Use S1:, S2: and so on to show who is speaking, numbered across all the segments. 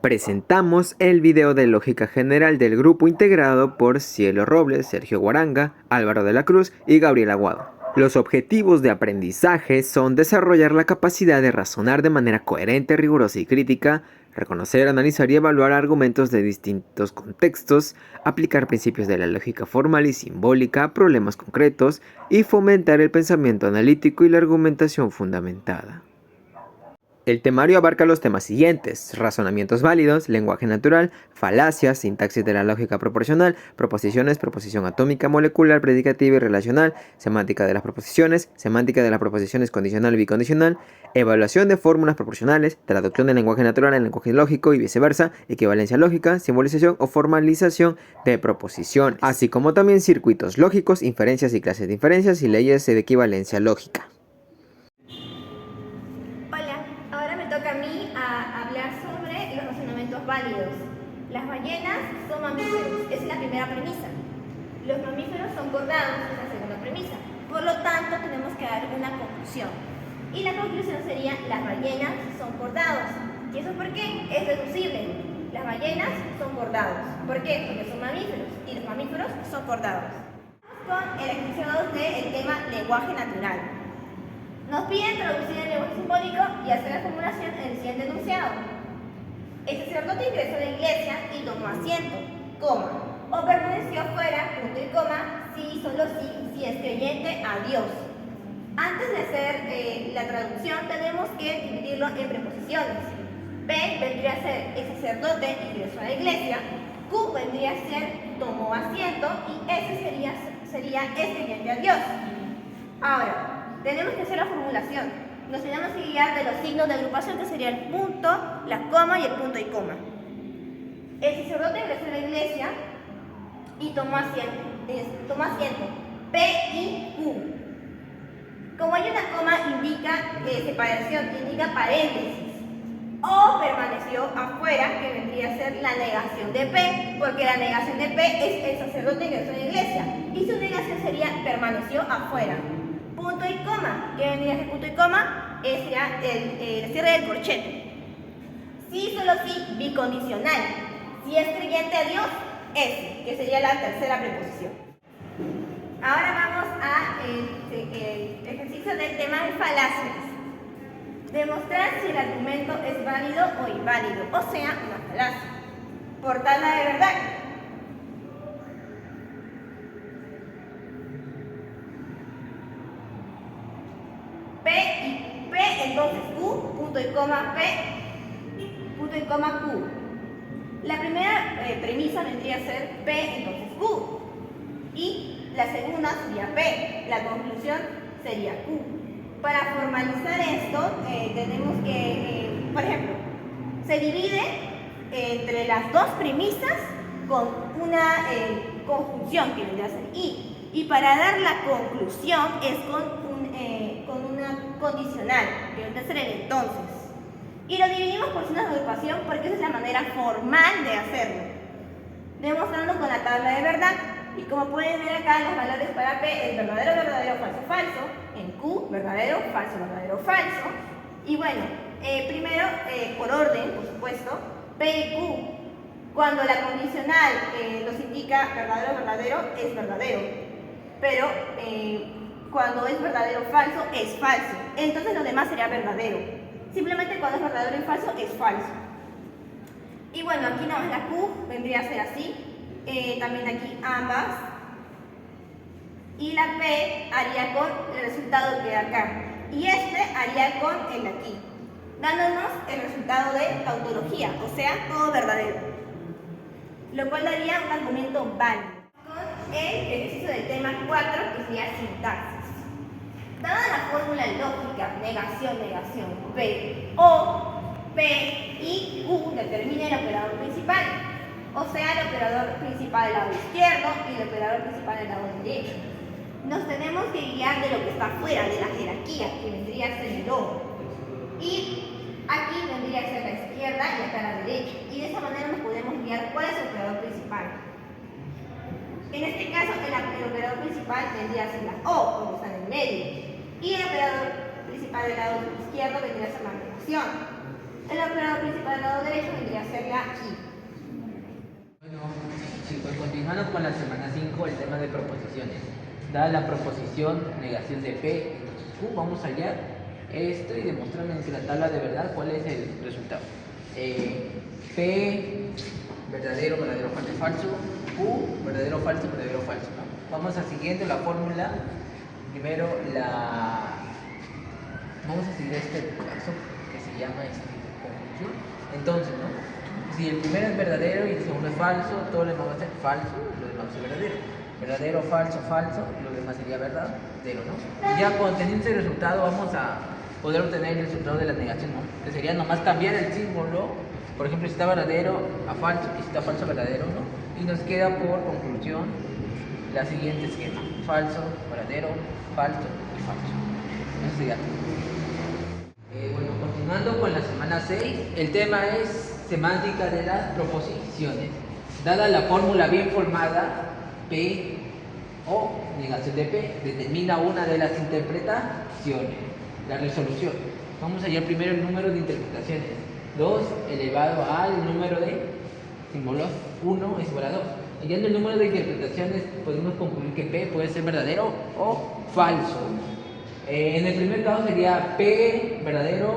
S1: Presentamos el video de lógica general del grupo integrado por Cielo Robles, Sergio Guaranga, Álvaro de la Cruz y Gabriel Aguado. Los objetivos de aprendizaje son desarrollar la capacidad de razonar de manera coherente, rigurosa y crítica, reconocer, analizar y evaluar argumentos de distintos contextos, aplicar principios de la lógica formal y simbólica a problemas concretos y fomentar el pensamiento analítico y la argumentación fundamentada. El temario abarca los temas siguientes: razonamientos válidos, lenguaje natural, falacias, sintaxis de la lógica proposicional, proposiciones, proposición atómica, molecular, predicativa y relacional, semántica de las proposiciones condicional y bicondicional, evaluación de fórmulas proporcionales, traducción del lenguaje natural en lenguaje lógico y viceversa, equivalencia lógica, simbolización o formalización de proposiciones, así como también circuitos lógicos, inferencias y clases de inferencias y leyes de equivalencia lógica.
S2: Toca a mí hablar sobre los razonamientos válidos. Las ballenas son mamíferos, esa es la primera premisa. Los mamíferos son cordados, es la segunda premisa. Por lo tanto, tenemos que dar una conclusión. Y la conclusión sería: las ballenas son cordados. ¿Y eso por qué? Es deducible. Las ballenas son cordados. ¿Por qué? Porque son mamíferos y los mamíferos son cordados. Vamos con el enunciado del tema lenguaje natural. Nos piden traducir el lenguaje simbólico y hacer la formulación en el siguiente enunciado. El sacerdote ingresó a la iglesia y tomó asiento, coma, o permaneció fuera, punto y coma, si y solo si es creyente a Dios. Antes de hacer la traducción tenemos que dividirlo en preposiciones. P vendría a ser el sacerdote ingresó a la iglesia, Q vendría a ser tomó asiento y S sería es creyente a Dios. Ahora, tenemos que hacer la formulación. Nos tenemos que guiar de los signos de agrupación, que sería el punto, la coma y el punto y coma. El sacerdote ingresó a la iglesia y tomó asiento. P y Q. Como hay una coma, indica separación, indica paréntesis. O permaneció afuera, que vendría a ser la negación de P, porque la negación de P es el sacerdote ingresó a la iglesia. Y su negación sería permaneció afuera. Punto y coma. ¿Qué vendría a ser punto y coma? Sería el cierre del corchete. Sí, solo sí, bicondicional. Si es creyente a Dios, S, que sería la tercera preposición. Ahora vamos al ejercicio del tema de falacias. Demostrar si el argumento es válido o inválido, o sea, una falacia. Por tabla de verdad. Entonces Q, punto y coma P, punto y coma Q. La primera premisa vendría a ser P, entonces Q. Y la segunda sería P. La conclusión sería Q. Para formalizar esto, tenemos que, por ejemplo, se divide entre las dos premisas con una conjunción que vendría a ser I. Y para dar la conclusión es con una condicional, que vendría a ser el entonces. Y lo dividimos por signos de agrupación porque esa es la manera formal de hacerlo. Demostrando con la tabla de verdad. Y como pueden ver acá, los valores para P es verdadero, verdadero, falso, falso. En Q, verdadero, falso, verdadero, falso. Y bueno, primero, por orden, por supuesto, P y Q. Cuando la condicional nos indica verdadero, verdadero, es verdadero. Pero cuando es verdadero o falso, es falso. Entonces lo demás sería verdadero. Simplemente cuando es verdadero y falso, es falso. Y bueno, aquí nada más la Q vendría a ser así. También aquí ambas. Y la P haría con el resultado que da acá. Y este haría con el de aquí, dándonos el resultado de tautología, o sea, todo verdadero. Lo cual daría un argumento válido. Con el ejercicio del tema 4, que sería sintaxis. Dada la fórmula lógica, negación, negación, P, O, P y Q determina el operador principal. O sea, el operador principal del lado izquierdo y el operador principal del lado derecho. Nos tenemos que guiar de lo que está fuera de la jerarquía, que vendría a ser el O. Y aquí vendría a ser la izquierda y acá la derecha. Y de esa manera nos podemos guiar cuál es el operador principal. En este caso, el operador principal vendría a ser la O, como está en el medio. Y el operador principal del lado izquierdo vendría a ser la negación. El operador principal del lado derecho vendría a ser la aquí.
S3: Bueno, chicos, continuando con la semana 5, el tema de proposiciones. Dada la proposición negación de P, entonces Q, vamos allá y demostrando en la tabla de verdad cuál es el resultado. P, verdadero, verdadero, falso, falso. Q, verdadero, falso, verdadero, falso, ¿no? Vamos a siguiendo la fórmula. Primero vamos a seguir este paso que se llama conclusión. Entonces, ¿no? Si el primero es verdadero y el segundo es falso, todo lo demás va a ser falso, lo demás es verdadero. Verdadero, falso, falso, y lo demás sería verdadero, ¿no? Y ya teniendo ese resultado vamos a poder obtener el resultado de la negación, ¿no? Que sería nomás cambiar el símbolo, por ejemplo, si está verdadero a falso y si está falso a verdadero, ¿no? Y nos queda por conclusión la siguiente esquema: falso, verdadero, falso y falso. Eso sería todo. Bueno, continuando con la semana 6, el tema es semántica de las proposiciones. Dada la fórmula bien formada, P o negación de P, determina una de las interpretaciones. La resolución. Vamos a hallar primero el número de interpretaciones. 2 elevado al número de símbolos 1 es igual a 2. Hallando el número de interpretaciones, podemos concluir que P puede ser verdadero o falso. En el primer caso sería P verdadero,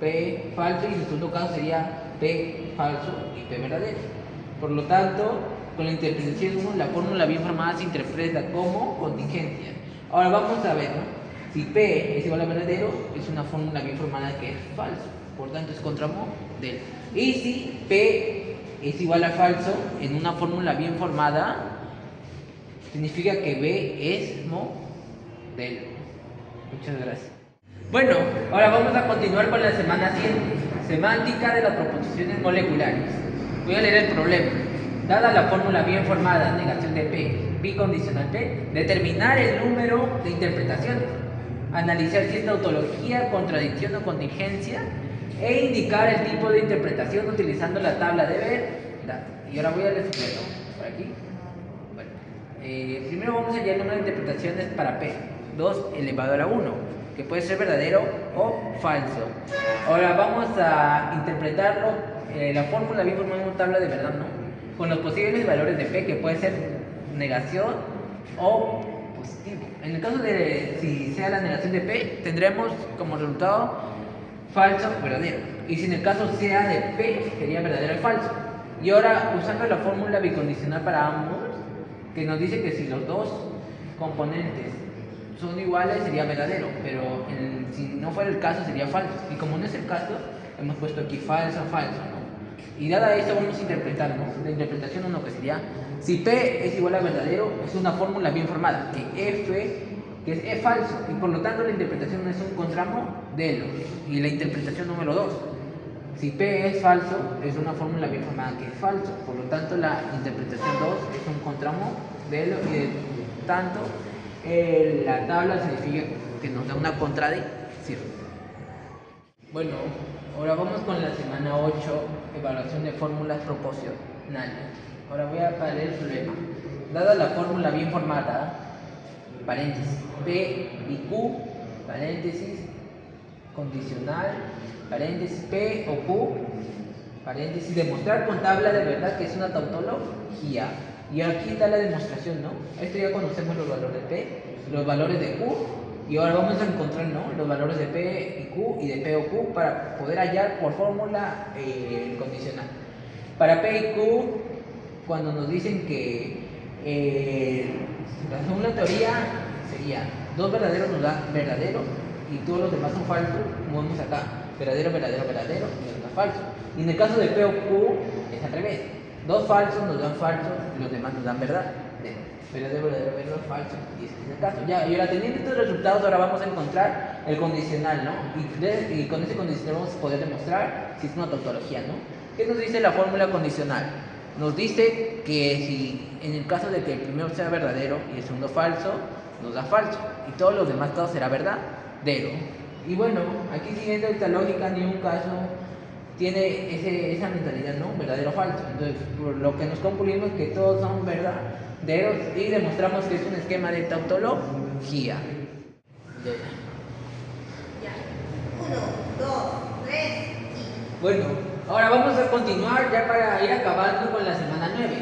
S3: P falso, y en el segundo caso sería P falso y P verdadero. Por lo tanto, con la interpretación 1, la fórmula bien formada se interpreta como contingencia. Ahora vamos a ver, ¿no? Si P es igual a verdadero, es una fórmula bien formada que es falso, por tanto es contramodelo. Y si P es igual a falso, en una fórmula bien formada, significa que B es modelo. Muchas gracias. Bueno, ahora vamos a continuar con la semana 7, semántica de las proposiciones moleculares. Voy a leer el problema. Dada la fórmula bien formada, negación de P, bicondicional P, determinar el número de interpretaciones, analizar si es tautología, contradicción o contingencia, e indicar el tipo de interpretación utilizando la tabla de verdad. Y ahora voy a resolverlo por aquí. Bueno, primero vamos a hallar el número de interpretaciones para P, 2 elevado a la 1, que puede ser verdadero o falso. Ahora vamos a interpretarlo, la fórmula bien formada en una tabla de verdad, ¿no? Con los posibles valores de P, que puede ser negación o positivo. En el caso de si sea la negación de P, tendremos como resultado falso o verdadero. Y si en el caso sea de P, sería verdadero o falso. Y ahora, usando la fórmula bicondicional para ambos, que nos dice que si los dos componentes son iguales sería verdadero, pero si no fuera el caso sería falso. Y como no es el caso, hemos puesto aquí falso, falso, ¿no? Y dada esto vamos a interpretar, ¿no? La interpretación 1, que sería, si P es igual a verdadero, es una fórmula bien formada, que F, que es falso, y por lo tanto la interpretación es un contramodelo. Y la interpretación número 2, si P es falso, es una fórmula bien formada que es falso, por lo tanto la interpretación 2 es un contramodelo, y de tanto la tabla significa que nos da una contradicción. Bueno, ahora vamos con la semana 8, evaluación de fórmulas proposicionales. Ahora voy a leer el problema. Dada la fórmula bien formada, paréntesis, P y Q, paréntesis, condicional, paréntesis, P o Q, paréntesis, demostrar con tabla de verdad que es una tautología. Y aquí está la demostración, ¿no? Esto ya conocemos los valores de P, los valores de Q, y ahora vamos a encontrar, ¿no?, los valores de P y Q y de P o Q para poder hallar por fórmula condicional. Para P y Q, cuando nos dicen que según la teoría sería 2 verdaderos nos da verdadero y todos los demás son falsos, como vemos acá, verdadero, verdadero, verdadero y nos da falso. Y en el caso de P o Q es al revés, 2 falsos nos dan falso y los demás nos dan verdad. Verdadero, verdadero, verdadero, falso. Y ese es el caso. Ya, y ahora teniendo estos resultados, ahora vamos a encontrar el condicional, ¿no? Y con ese condicional vamos a poder demostrar si es una tautología, ¿no? ¿Qué nos dice la fórmula condicional? Nos dice que si en el caso de que el primero sea verdadero y el segundo falso, nos da falso. Y todos los demás casos será verdadero. Y bueno, aquí siguiendo esta lógica, ni un caso tiene esa mentalidad, ¿no? Verdadero o falso. Entonces, por lo que nos concluimos que todos son verdaderos y demostramos que es un esquema de tautología.
S2: Ya. 1, 2, 3 y...
S3: Bueno, ahora vamos a continuar ya para acabando con la semana 9,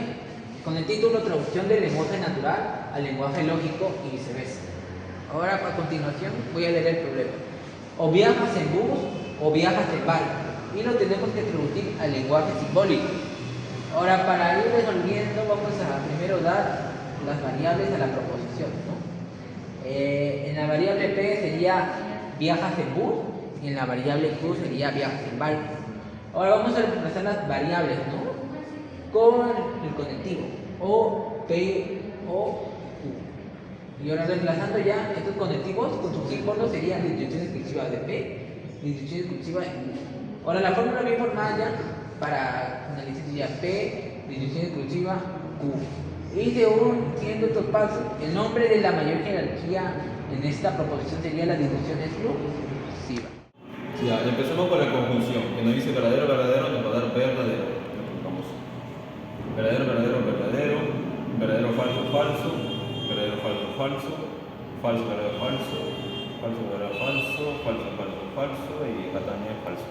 S3: con el título Traducción del lenguaje natural al lenguaje lógico y viceversa. Ahora, a continuación, voy a leer el problema. O viajas en bus o viajas en barco, y lo tenemos que traducir al lenguaje simbólico. Ahora, para ir resolviendo, vamos a primero dar las variables a la proposición, ¿no? En la variable P sería viajas en bus y en la variable Q sería viajas en barco. Ahora vamos a reemplazar las variables, ¿no? Con el conectivo O, P, O, Q. Y ahora reemplazando ya estos conectivos con sus símbolos serían distinción exclusiva de P, distinción exclusiva de Q. Ahora la fórmula bien formal ya para analizar sería P, distinción exclusiva, Q. Y según siguiendo estos pasos, el nombre de la mayor jerarquía en esta proposición sería la distinción exclusiva.
S4: Ya, empezamos con la conjunción, que nos dice verdadero, verdadero, nos va a dar verdadero. Vamos. Verdadero, verdadero, verdadero, verdadero, falso, falso, verdadero, falso, falso, falso, verdadero, falso, falso, verdadero, falso, falso, falso, falso y acá también falso.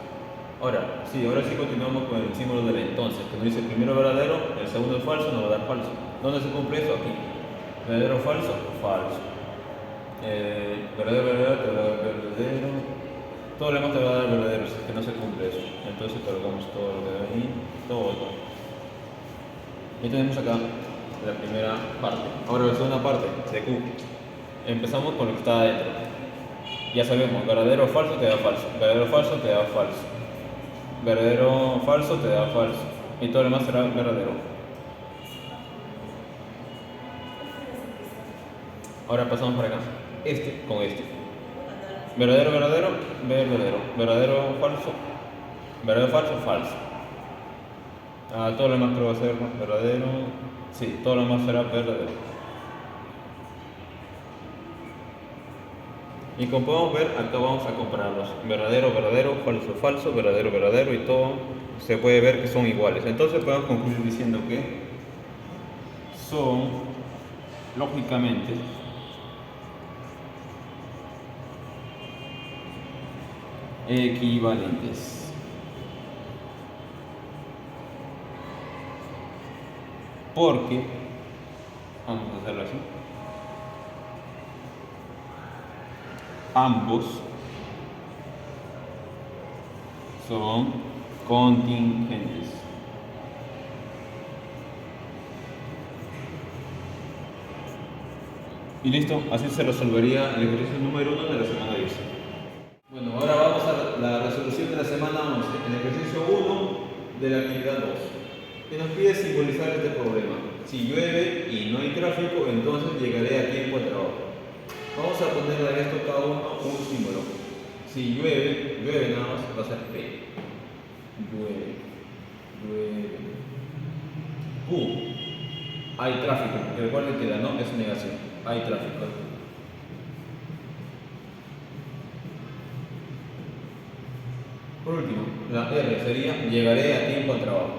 S4: Ahora sí continuamos con el símbolo del entonces, que nos dice primero verdadero, el segundo es falso, nos va a dar falso. ¿Dónde se cumple eso? Aquí. Verdadero, falso, falso. Verdadero, verdadero, verdadero. Todo lo demás te va a dar verdadero, si es que no se cumple eso. Entonces colocamos todo lo que hay ahí, todo. Y tenemos acá la primera parte. Ahora la segunda parte de Q. Empezamos con lo que está adentro. Ya sabemos, verdadero o falso te da falso. Verdadero o falso te da falso. Verdadero o falso te da falso. Y todo lo demás será verdadero. Ahora pasamos por acá. Este con este. Verdadero, verdadero, verdadero. Verdadero, falso. Verdadero, falso, falso. Todo lo demás creo va a ser verdadero. Sí, todo lo demás será verdadero. Y como podemos ver, acá vamos a compararlos. Verdadero, verdadero, falso, falso, verdadero, verdadero y todo se puede ver que son iguales. Entonces podemos concluir diciendo que son, lógicamente, equivalentes. Porque, vamos a hacerlo así, ambos son contingentes. Y listo, así se resolvería el ejercicio número 1 de la semana 10. Bueno, ahora vamos a la resolución de la semana 11, el ejercicio 1 de la actividad 2, que nos pide simbolizar este problema. Si llueve y no hay tráfico, entonces llegaré a tiempo al trabajo. Vamos a ponerle a esto cada uno un símbolo. Si llueve, llueve nada más, va a ser P. Llueve, llueve. Q. Hay tráfico. Recuerden que la no es negación. Hay tráfico. Por último, la R sería llegaré a tiempo al trabajo.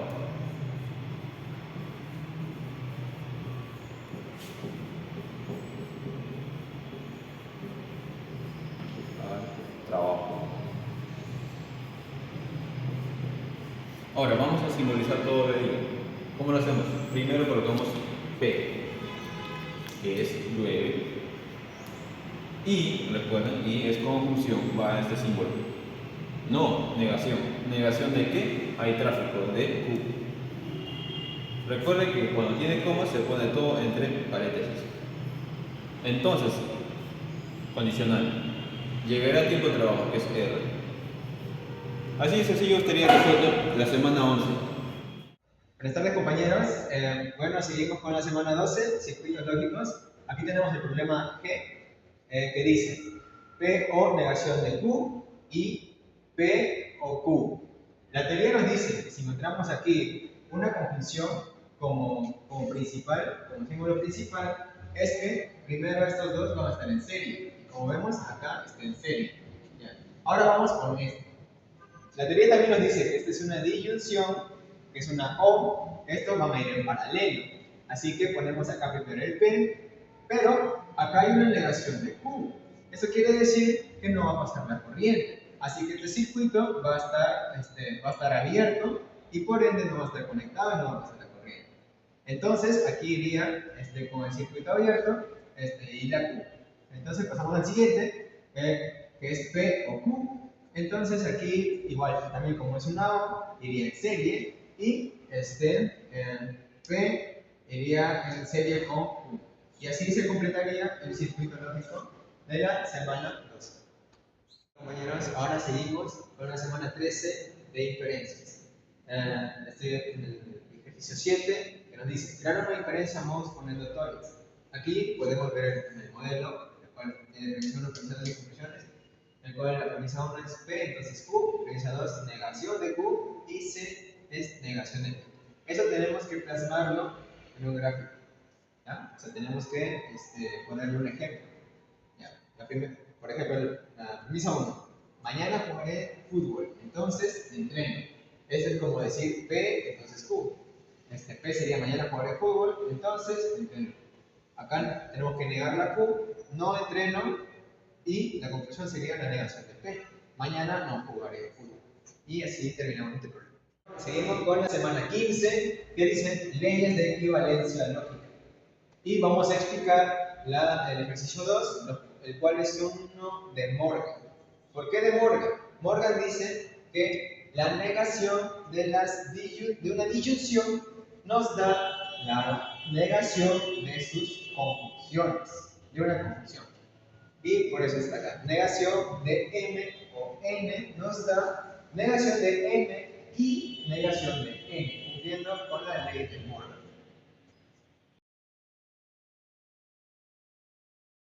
S4: Ahora vamos a simbolizar todo lo de ello. ¿Cómo lo hacemos? Primero colocamos P, que es llueve, y recuerden, y es conjunción, va a este símbolo. No, negación. ¿Negación de qué? Hay tráfico, de Q. Recuerden que cuando tiene coma se pone todo entre paréntesis. Entonces, condicional. Llegaré a tiempo de trabajo, que es R. Así de sencillo estaría resuelto la semana 11.
S5: Buenas tardes, compañeros. Bueno, seguimos con la semana 12, circuitos lógicos. Aquí tenemos el problema G, que dice P o negación de Q y P o Q. La teoría nos dice que si encontramos aquí una conjunción como principal, como símbolo principal, es que primero estos dos van a estar en serie. Como vemos, acá está en serie. Ya. Ahora vamos con esto. La teoría también nos dice que esta es una disyunción, que es una O, estos van a ir en paralelo. Así que ponemos acá primero el P, pero acá hay una negación de Q. Eso quiere decir que no va a pasar la corriente. Así que este circuito va a estar abierto y por ende no va a estar conectado y no va a pasar la corriente. Entonces aquí iría con el circuito abierto y la Q. Entonces pasamos al siguiente, que es P o Q. Entonces aquí igual, también como es un AO, iría en serie y P iría en serie con Q. Y así se completaría el circuito lógico de la semana 12. Compañeros, ahora seguimos con la semana 13 de inferencias. Estoy en el ejercicio 7 que nos dice crear una inferencia a modos combinatorios. Aquí podemos ver el modelo, el cual tiene premisa 1, premisa 2 y conclusiones, el cual la premisa 1 es P, entonces Q, premisa 2 negación de Q y C es negación de P. Eso tenemos que plasmarlo en un gráfico. ¿Ya? O sea, tenemos que ponerle un ejemplo. ¿Ya? Por ejemplo, la premisa 1. Mañana jugaré fútbol, entonces entreno. Eso es como decir P, entonces Q. P sería mañana jugaré fútbol, entonces entreno. Acá tenemos que negar la Q, no entreno, y la conclusión sería la negación de P. Mañana no jugaré fútbol. Y así terminamos este problema. Seguimos con la semana 15, que dice leyes de equivalencia lógica. Y vamos a explicar el ejercicio 2, el cual es uno de Morgan. ¿Por qué de Morgan? Morgan dice que la negación de una disyunción nos da la negación de sus conjunciones, de una conjunción. Y por eso está acá. Negación de M o N nos da negación de M y negación de N, cumpliendo con la ley de Morgan.